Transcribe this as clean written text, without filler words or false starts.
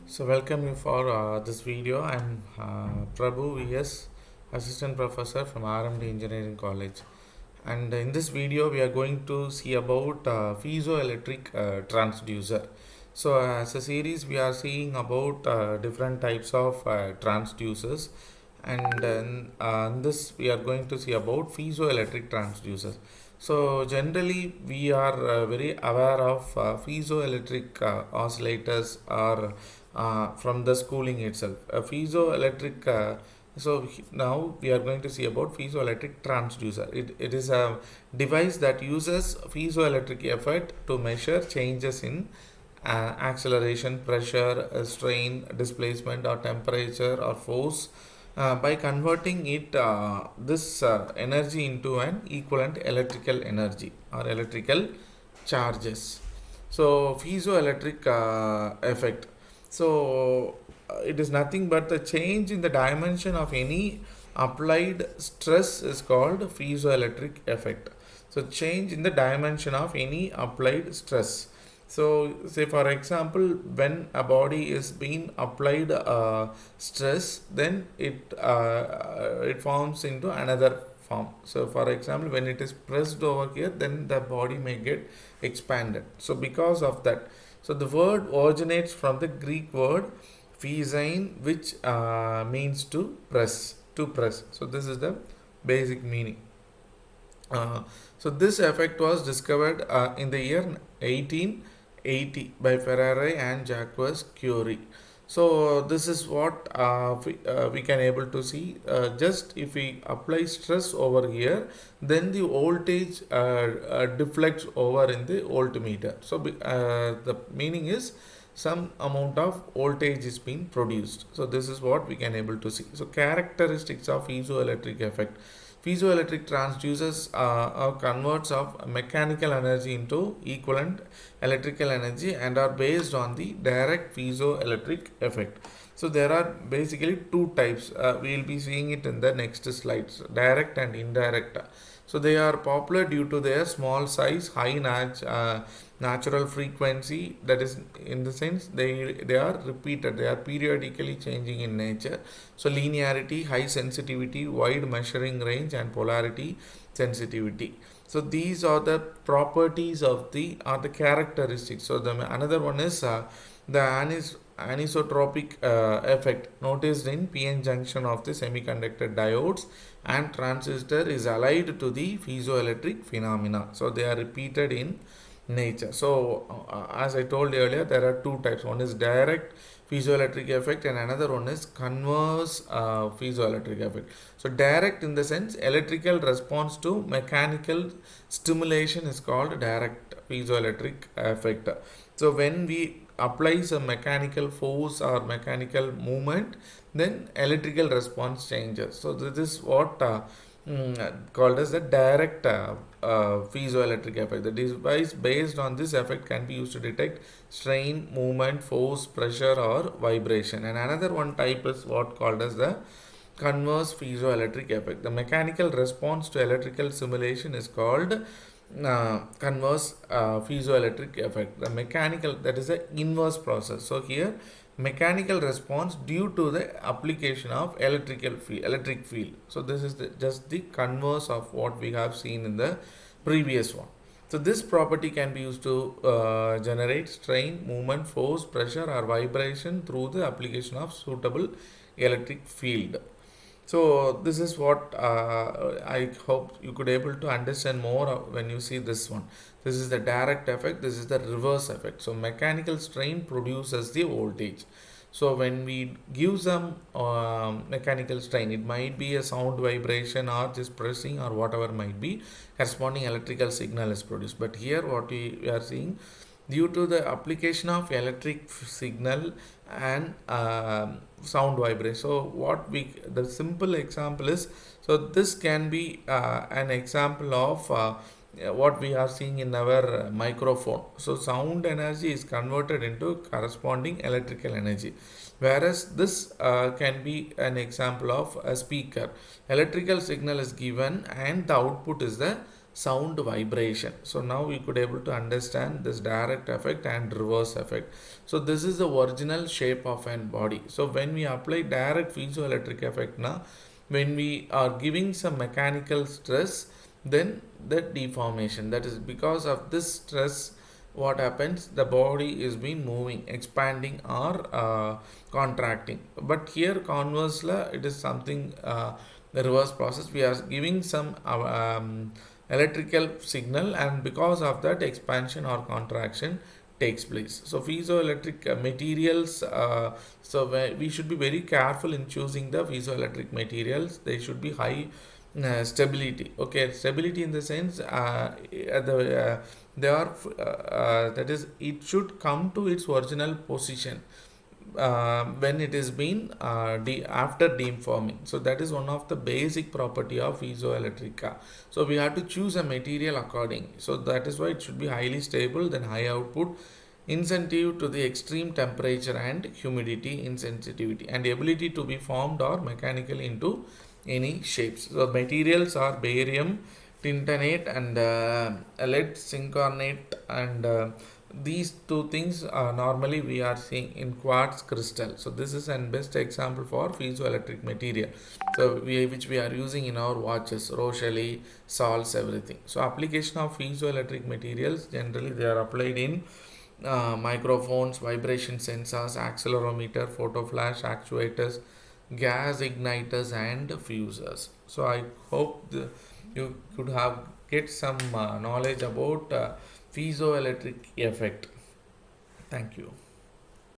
So welcome you for this video. I'm Prabhu VS, Assistant Professor from RMD Engineering College. And in this video, we are going to see about piezoelectric transducer. So as a series, we are seeing about different types of transducers. And then in this, we are going to see about piezoelectric transducers. So generally, we are very aware of piezoelectric oscillators or from the schooling itself. Piezoelectric. Now we are going to see about piezoelectric transducer. It is a device that uses piezoelectric effect to measure changes in acceleration, pressure, strain, displacement, or temperature or force by converting this energy into an equivalent electrical energy or electrical charges. So piezoelectric effect. So it is nothing but the change in the dimension of any applied stress is called piezoelectric effect. So change in the dimension of any applied stress. So say for example, when a body is being applied stress, then it forms into another form. So for example, when it is pressed over here, then the body may get expanded. So because of that, so the word originates from the Greek word physein, which means to press, to press. So this is the basic meaning. So this effect was discovered in the year 1880 by Ferrari and Jacques Curie. So this is what we can able to see. Just if we apply stress over here, then the voltage deflects over in the voltmeter. So the meaning is some amount of voltage is being produced. So this is what we can able to see. So characteristics of piezoelectric effect. Piezoelectric transducers converts of mechanical energy into equivalent electrical energy and are based on the direct piezoelectric effect. So there are basically two types. We will be seeing it in the next slides, direct and indirect. So they are popular due to their small size, high natural frequency. That is, in the sense they are repeated. They are periodically changing in nature. So linearity, high sensitivity, wide measuring range, and polarity sensitivity. So these are the properties of the characteristics. So the another one is the anisotropic effect noticed in PN junction of the semiconductor diodes and transistor is allied to the piezoelectric phenomena. So they are repeated in nature. So as I told earlier, there are two types. One is direct piezoelectric effect and another one is converse piezoelectric effect. So direct in the sense electrical response to mechanical stimulation is called direct piezoelectric effect. So when we apply some mechanical force or mechanical movement, then electrical response changes. So this is what called as the direct piezoelectric effect. The device based on this effect can be used to detect strain, movement, force, pressure, or vibration. And another one type is what called as the converse piezoelectric effect. The mechanical response to electrical stimulation is called converse piezoelectric effect. The mechanical, that is the inverse process. So here mechanical response due to the application of electric field. So this is just the converse of what we have seen in the previous one. So this property can be used to generate strain, movement, force, pressure, or vibration through the application of suitable electric field. So this is what I hope you could able to understand more when you see this one. This is the direct effect. This is the reverse effect. So mechanical strain produces the voltage. So when we give some mechanical strain, it might be a sound vibration or just pressing or whatever might be, corresponding electrical signal is produced. But here what we are seeing, due to the application of electric signal and sound vibration. So what we, the simple example is, so this can be an example of what we are seeing in our microphone. So sound energy is converted into corresponding electrical energy, whereas this can be an example of a speaker. Electrical signal is given and the output is the sound vibration. So now we could able to understand this direct effect and reverse effect. So this is the original shape of an body. So when we apply direct piezoelectric effect now, when we are giving some mechanical stress, then the deformation, that is because of this stress, what happens, the body is been moving, expanding or contracting. But here conversely it is something, the reverse process, we are giving some electrical signal, and because of that expansion or contraction takes place. So piezoelectric materials, we should be very careful in choosing the piezoelectric materials. They should be high stability. Okay, stability in the sense, they are that is, it should come to its original position when it is been after deforming. So that is one of the basic property of piezoelectric. So we have to choose a material according. So that is why it should be highly stable, then high output, insensitive to the extreme temperature and humidity, insensitivity, and ability to be formed or mechanically into any shapes. So materials are barium tintanate and lead zincornate, and these two things normally we are seeing in quartz crystal. So this is an best example for piezoelectric material, so which we are using in our watches, Rochelle, salts, everything. So application of piezoelectric materials, generally they are applied in microphones, vibration sensors, accelerometer, photo flash actuators, gas igniters and fusers. So I hope you could have get some knowledge about piezoelectric effect. Thank you.